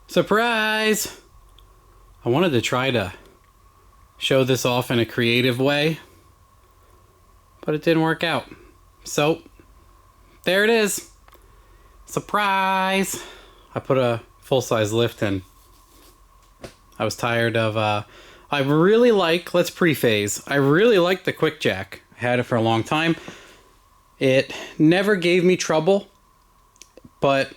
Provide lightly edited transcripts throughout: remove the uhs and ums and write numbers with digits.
Surprise! I wanted to try to show this off in a creative way, but it didn't work out. So, there it is. Surprise! I put a full-size lift in. I was tired of, I really like, let's pre-phase, I really like the Quick Jack. I had it for a long time. It never gave me trouble, but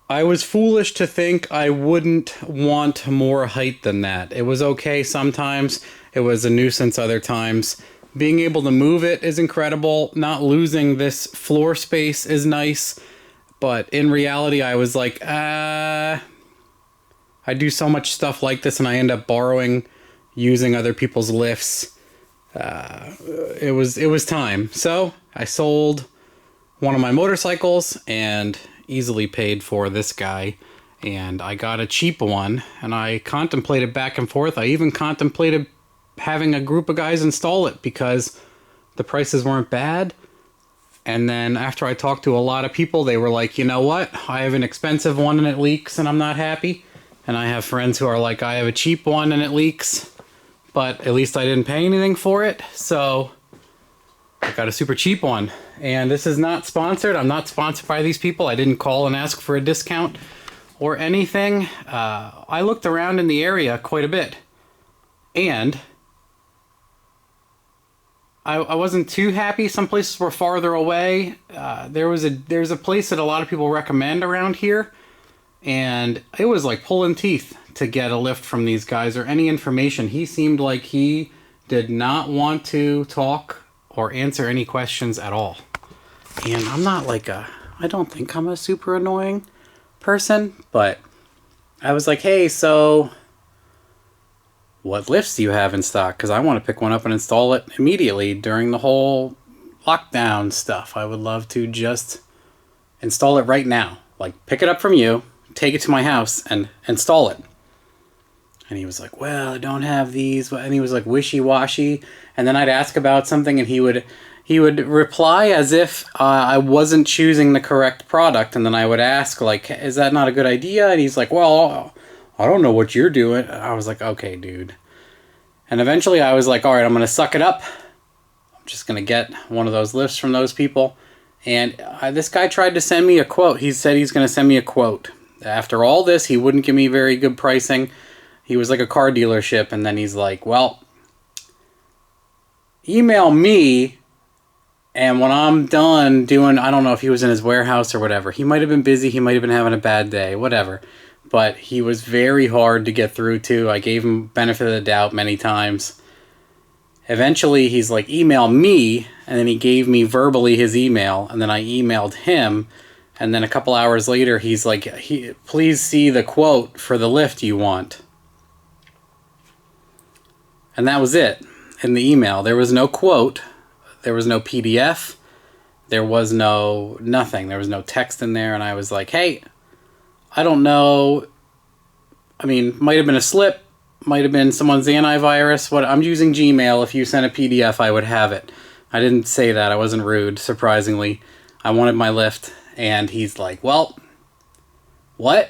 I was foolish to think I wouldn't want more height than that. It was okay sometimes. It was a nuisance other times. Being able to move it is incredible. Not losing this floor space is nice. But in reality, I was like, I do so much stuff like this and I end up using other people's lifts. It was time. So I sold one of my motorcycles and easily paid for this guy, and I got a cheap one, and I contemplated back and forth. I even contemplated having a group of guys install it because the prices weren't bad. And then after I talked to a lot of people, they were like, you know what, I have an expensive one and it leaks and I'm not happy. And I have friends who are like, I have a cheap one and it leaks, but at least I didn't pay anything for it. So I got a super cheap one. And this is not sponsored. I'm not sponsored by these people. I didn't call and ask for a discount or anything. I looked around in the area quite a bit. And I wasn't too happy. Some places were farther away. There's a place that a lot of people recommend around here. And it was like pulling teeth to get a lift from these guys or any information. He seemed like he did not want to talk or answer any questions at all. And I'm not I don't think I'm a super annoying person, but I was like, hey, so what lifts do you have in stock? Because I want to pick one up and install it immediately during the whole lockdown stuff. I would love to just install it right now. Like, pick it up from you, take it to my house, and install it. And he was like, well, I don't have these. And he was like wishy-washy. And then I'd ask about something and he would reply as if I wasn't choosing the correct product. And then I would ask, like, is that not a good idea? And he's like, well, I don't know what you're doing. And I was like, okay, dude. And eventually I was like, all right, I'm going to suck it up. I'm just going to get one of those lifts from those people. And this guy tried to send me a quote. He said he's going to send me a quote. After all this, he wouldn't give me very good pricing. He was like a car dealership, and then he's like, well, email me, and when I'm done doing, I don't know if he was in his warehouse or whatever. He might have been busy, he might have been having a bad day, whatever. But he was very hard to get through to. I gave him benefit of the doubt many times. Eventually, he's like, email me, and then he gave me verbally his email, and then I emailed him, and then a couple hours later, he's like, please see the quote for the lift you want. And that was it in the email. There was no quote. There was no PDF. There was no nothing. There was no text in there. And I was like, hey, I don't know. I mean, might have been a slip. Might have been someone's antivirus. I'm using Gmail. If you sent a PDF, I would have it. I didn't say that. I wasn't rude, surprisingly. I wanted my lift. And he's like, well, what?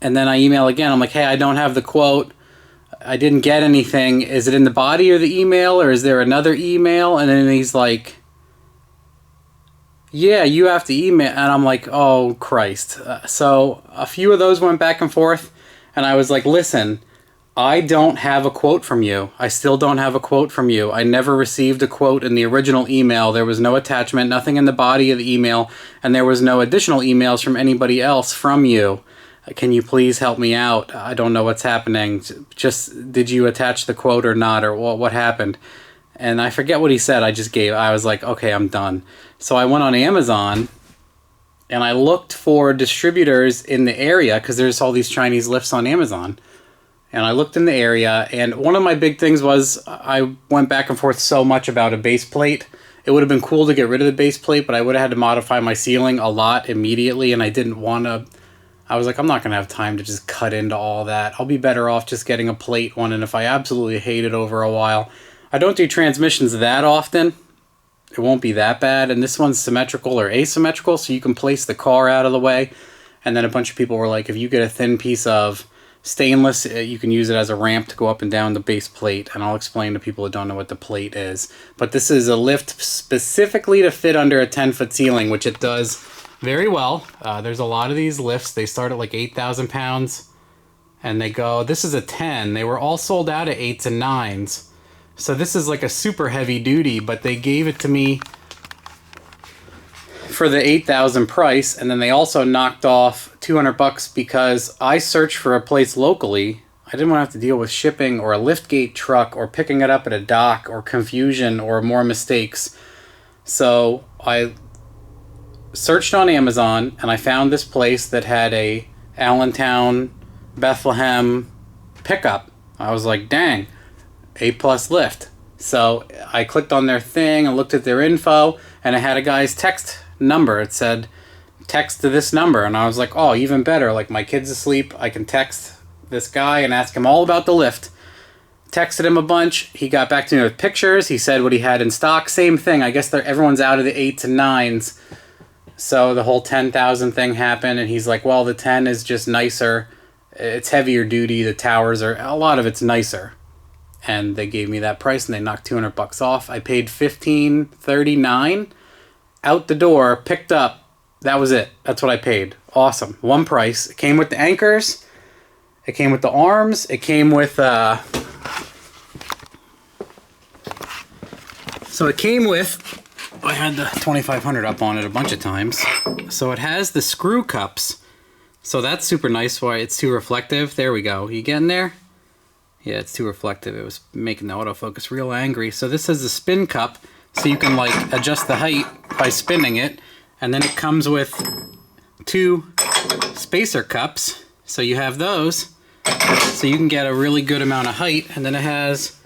And then I email again. I'm like, hey, I don't have the quote. I didn't get anything. Is it in the body of the email or is there another email? And then he's like, yeah, you have to email. And I'm like, oh, Christ. So a few of those went back and forth. And I was like, listen, I don't have a quote from you. I still don't have a quote from you. I never received a quote in the original email. There was no attachment, nothing in the body of the email. And there was no additional emails from anybody else from you. Can you please help me out? I don't know what's happening. Just, did you attach the quote or not? Or what happened? And I forget what he said. I was like, okay, I'm done. So I went on Amazon and I looked for distributors in the area because there's all these Chinese lifts on Amazon. And I looked in the area, and one of my big things was I went back and forth so much about a base plate. It would have been cool to get rid of the base plate, but I would have had to modify my ceiling a lot immediately, and I didn't want to. I was like, I'm not going to have time to just cut into all that. I'll be better off just getting a plate one, and if I absolutely hate it over a while. I don't do transmissions that often. It won't be that bad, and this one's symmetrical or asymmetrical, so you can place the car out of the way, And then a bunch of people were like, if you get a thin piece of stainless, you can use it as a ramp to go up and down the base plate. And I'll explain to people who don't know what the plate is. But this is a lift specifically to fit under a 10-foot ceiling, which it does very well. There's a lot of these lifts. They start at like 8,000 pounds. And they go, this is a 10. They were all sold out at 8s and 9s. So this is like a super heavy duty, but they gave it to me for the 8,000 price. And then they also knocked off $200 because I searched for a place locally. I didn't want to have to deal with shipping or a liftgate truck or picking it up at a dock or confusion or more mistakes. So I searched on Amazon and I found this place that had a Allentown, Bethlehem pickup. I was like, dang, A+ lift. So I clicked on their thing and looked at their info, and it had a guy's text number. It said, text to this number. And I was like, oh, even better. Like, my kid's asleep. I can text this guy and ask him all about the lift. Texted him a bunch. He got back to me with pictures. He said what he had in stock. Same thing. I guess everyone's out of the 8s and 9s. So the whole 10,000 thing happened, and he's like, well, the 10 is just nicer. It's heavier duty. The towers are, a lot of it's nicer. And they gave me that price and they knocked $200 off. I paid $1,539 out the door, picked up. That was it. That's what I paid. Awesome. One price. It came with the anchors. It came with the arms. It came with, so it came with, I had the 2500 up on it a bunch of times. So it has the screw cups. So that's super nice. Why it's too reflective. There we go. You getting there? Yeah, it's too reflective. It was making the autofocus real angry. So this has the spin cup, so you can like adjust the height by spinning it. And then it comes with 2 spacer cups. So you have those. So you can get a really good amount of height. And then it has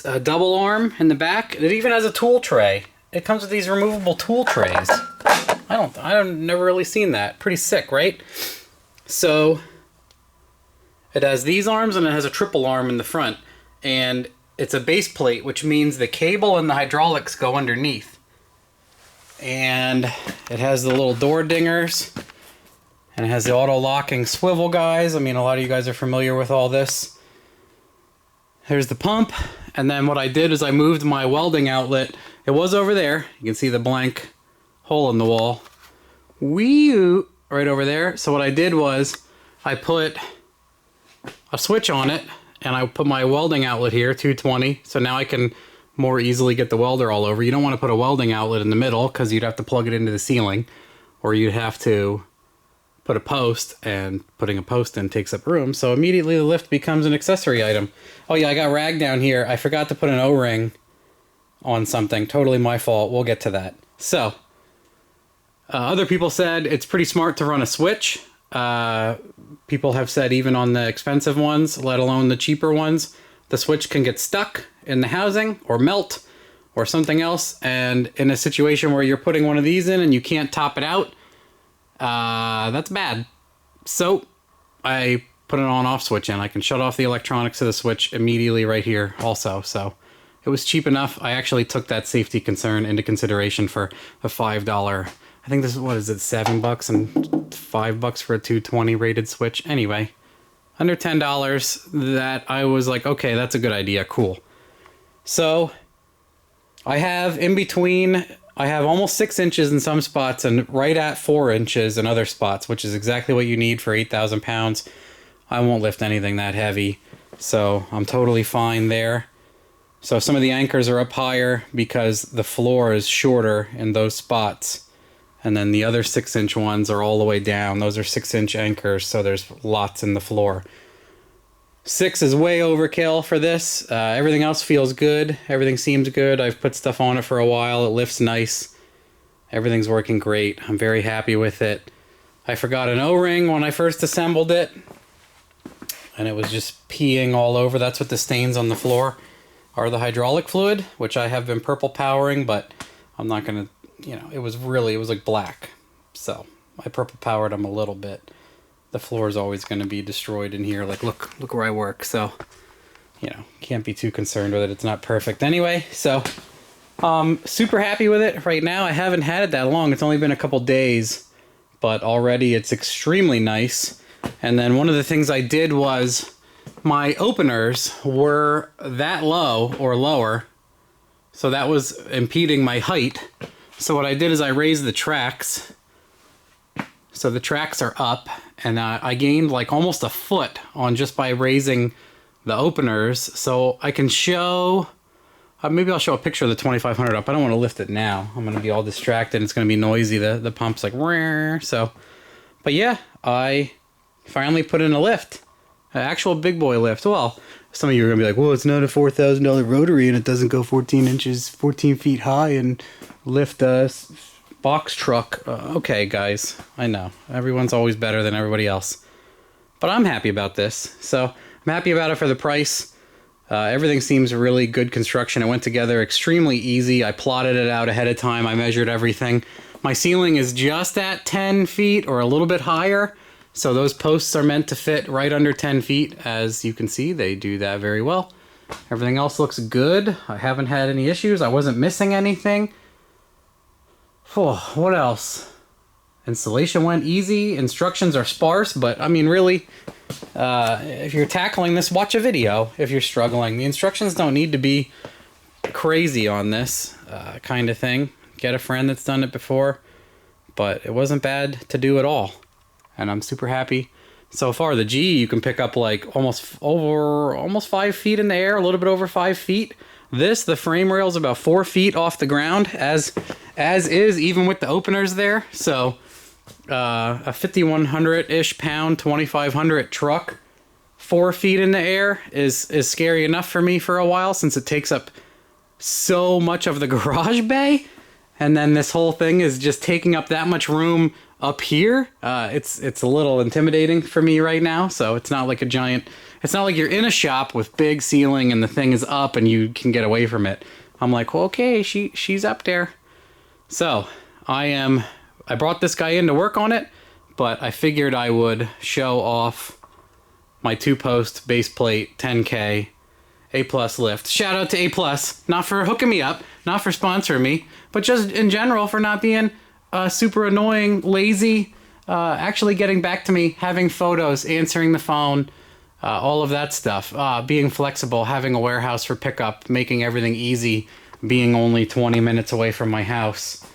a double arm in the back. It even has a tool tray. It comes with these removable tool trays. I've never really seen that. Pretty sick, right? So it has these arms and it has a triple arm in the front. And it's a base plate, which means the cable and the hydraulics go underneath. And it has the little door dingers. And it has the auto-locking swivel guys. I mean, a lot of you guys are familiar with all this. Here's the pump. And then what I did is I moved my welding outlet. It was over there. You can see the blank hole in the wall. Wee-oo, right over there. So what I did was I put a switch on it and I put my welding outlet here, 220. So now I can more easily get the welder all over. You don't want to put a welding outlet in the middle because you'd have to plug it into the ceiling, or you'd have to put a post, and putting a post in takes up room. So immediately the lift becomes an accessory item. Oh yeah, I got rag down here. I forgot to put an O-ring on something. Totally my fault. We'll get to that. So other people said it's pretty smart to run a switch. People have said even on the expensive ones, let alone the cheaper ones, the switch can get stuck in the housing or melt or something else. And in a situation where you're putting one of these in and you can't top it out, that's bad. So I put an on-off switch in. I can shut off the electronics of the switch immediately right here also. So it was cheap enough. I actually took that safety concern into consideration for a $5. I think this is, what is it, $7 and $5 for a 220 rated switch. Anyway, under $10 that I was like, okay, that's a good idea. Cool. So I have in between, I have almost 6 inches in some spots and right at 4 inches in other spots, which is exactly what you need for 8,000 pounds. I won't lift anything that heavy, so I'm totally fine there. So some of the anchors are up higher because the floor is shorter in those spots. And then the other 6-inch ones are all the way down. Those are 6-inch anchors, so there's lots in the floor. 6 is way overkill for this. Everything else feels good. Everything seems good. I've put stuff on it for a while. It lifts nice. Everything's working great. I'm very happy with it. I forgot an O-ring when I first assembled it, and it was just peeing all over. That's what the stains on the floor are, the hydraulic fluid, which I have been purple powering, but I'm not going to, you know, it was like black. So I purple powered them a little bit. The floor is always going to be destroyed in here. Like, look where I work. So, you know, can't be too concerned with it. It's not perfect anyway. So, super happy with it right now. I haven't had it that long. It's only been a couple days, but already it's extremely nice. And then one of the things I did was my openers were that low or lower, so that was impeding my height. So what I did is I raised the tracks. So the tracks are up, and I gained like almost a foot on just by raising the openers. So I can show, maybe I'll show a picture of the 2500 up. I don't want to lift it now. I'm going to be all distracted. It's going to be noisy. The pump's like, so. But yeah, I finally put in a lift, an actual big boy lift. Well, some of you are going to be like, well, it's not a $4,000 rotary and it doesn't go 14 feet high and lift a box truck. Okay, guys, I know. Everyone's always better than everybody else. But I'm happy about this. So I'm happy about it for the price. Everything seems really good construction. It went together extremely easy. I plotted it out ahead of time. I measured everything. My ceiling is just at 10 feet or a little bit higher. So those posts are meant to fit right under 10 feet. As you can see, they do that very well. Everything else looks good. I haven't had any issues. I wasn't missing anything. Oh, what else? Installation went easy. Instructions are sparse, but I mean, really, if you're tackling this, watch a video if you're struggling. The instructions don't need to be crazy on this kind of thing. Get a friend that's done it before, but it wasn't bad to do at all. And I'm super happy. So far, the G, you can pick up like almost 5 feet in the air, a little bit over 5 feet. The frame rail is about 4 feet off the ground, as is, even with the openers there. So a 5,100-ish pound, 2,500 truck, 4 feet in the air is scary enough for me for a while, since it takes up so much of the garage bay. And then this whole thing is just taking up that much room up here. It's a little intimidating for me right now. So it's not like it's not like you're in a shop with big ceiling and the thing is up and you can get away from it. I'm like, well, okay, she's up there. So I brought this guy in to work on it, but I figured I would show off my 2-post base plate 10K A+ lift. Shout out to A+, not for hooking me up, not for sponsoring me, but just in general for not being super annoying, lazy, actually getting back to me, having photos, answering the phone, all of that stuff, being flexible, having a warehouse for pickup, making everything easy, being only 20 minutes away from my house.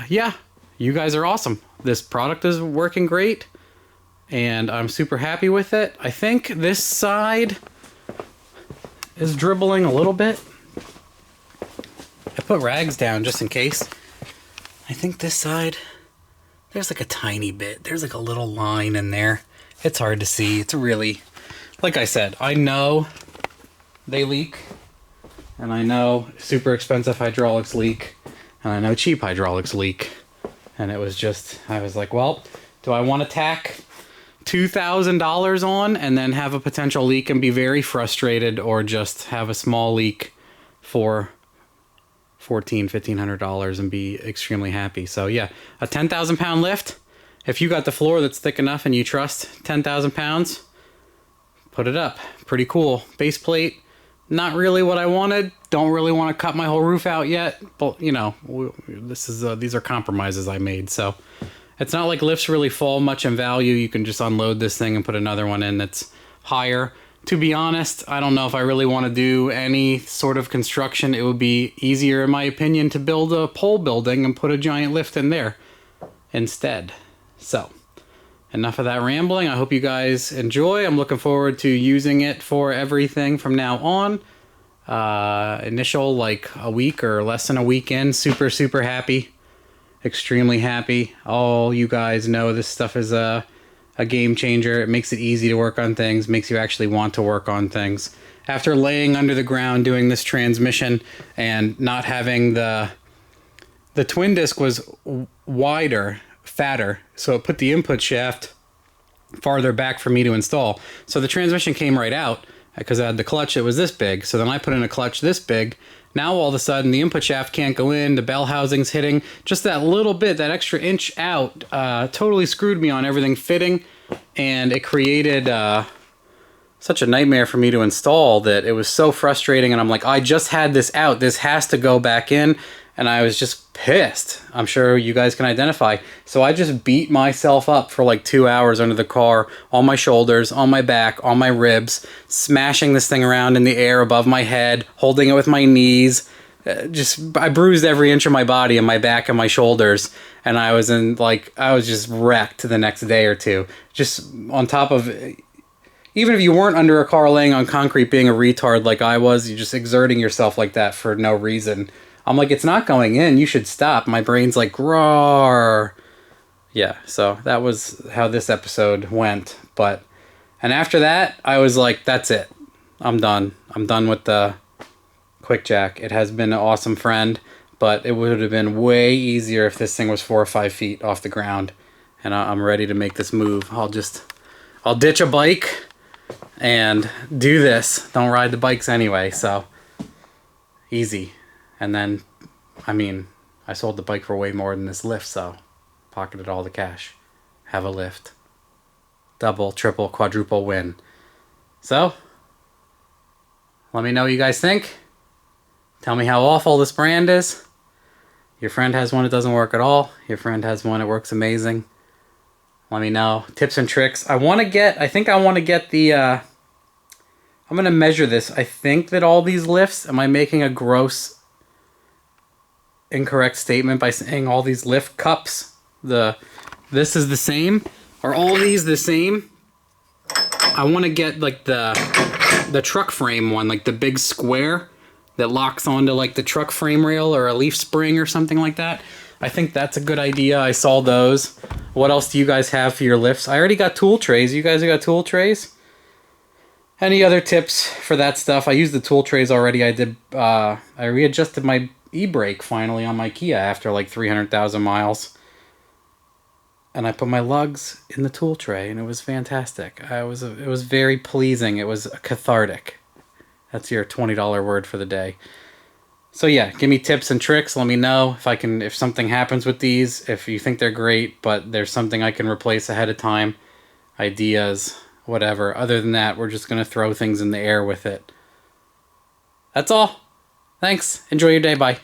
Yeah, you guys are awesome. This product is working great, and I'm super happy with it. I think this side is dribbling a little bit. I put rags down just in case. I think this side, there's like a tiny bit. There's like a little line in there. It's hard to see. It's really, like I said, I know they leak, and I know super expensive hydraulics leak, and I know cheap hydraulics leak. And it was just, I was like, well, do I want to tack $2,000 on and then have a potential leak and be very frustrated, or just have a small leak for $1,500 and be extremely happy? So yeah, a 10,000 pound lift. If you got the floor that's thick enough and you trust 10,000 pounds, put it up. Pretty cool. Base plate, not really what I wanted. Don't really want to cut my whole roof out yet, but you know, these are compromises I made. So it's not like lifts really fall much in value. You can just unload this thing and put another one in that's higher. To be honest, I don't know if I really want to do any sort of construction. It would be easier, in my opinion, to build a pole building and put a giant lift in there instead. So, enough of that rambling. I hope you guys enjoy. I'm looking forward to using it for everything from now on. Initial, like a week or less than a week in, super, super happy. Extremely happy. All you guys know this stuff is a game changer. It makes it easy to work on things, makes you actually want to work on things. After laying under the ground doing this transmission and not having the twin disc was wider, fatter, so it put the input shaft farther back for me to install. So the transmission came right out because I had the clutch that was this big. So then I put in a clutch this big. Now all of a sudden the input shaft can't go in, the bell housing's hitting. Just that little bit, that extra inch out, totally screwed me on everything fitting, and it created such a nightmare for me to install that it was so frustrating. And I'm like, I just had this out, this has to go back in. and I was just pissed. I'm sure you guys can identify. So I just beat myself up for like 2 hours under the car, on my shoulders, on my back, on my ribs, smashing this thing around in the air above my head, holding it with my knees. I bruised every inch of my body and my back and my shoulders, and I was just wrecked the next day or two. Just on top of, even if you weren't under a car laying on concrete being a retard like I was, you're just exerting yourself like that for no reason. I'm like, it's not going in. You should stop. My brain's like, roar. Yeah, so that was how this episode went. And after that, I was like, that's it. I'm done. I'm done with the Quick Jack. It has been an awesome friend, but it would have been way easier if this thing was 4 or 5 feet off the ground. And I'm ready to make this move. I'll ditch a bike and do this. Don't ride the bikes anyway, so easy. And then, I sold the bike for way more than this lift, so pocketed all the cash. Have a lift. Double, triple, quadruple win. So, let me know what you guys think. Tell me how awful this brand is. Your friend has one that doesn't work at all. Your friend has one that works amazing. Let me know. Tips and tricks. I think I want to get the, I'm going to measure this. I think that all these lifts, am I making a gross incorrect statement by saying all these lift cups, this is the same? Are all these the same? I want to get like the truck frame one, like the big square that locks onto like the truck frame rail or a leaf spring or something like that. I think that's a good idea. I saw those. What else do you guys have for your lifts? I already got tool trays. You guys got tool trays? Any other tips for that stuff? I used the tool trays already. I readjusted my e-brake finally on my Kia after like 300,000 miles. And I put my lugs in the tool tray, and it was fantastic. It was very pleasing. It was cathartic. That's your $20 word for the day. So yeah, give me tips and tricks. Let me know if something happens with these, if you think they're great, but there's something I can replace ahead of time. Ideas, whatever. Other than that, we're just going to throw things in the air with it. That's all. Thanks. Enjoy your day. Bye.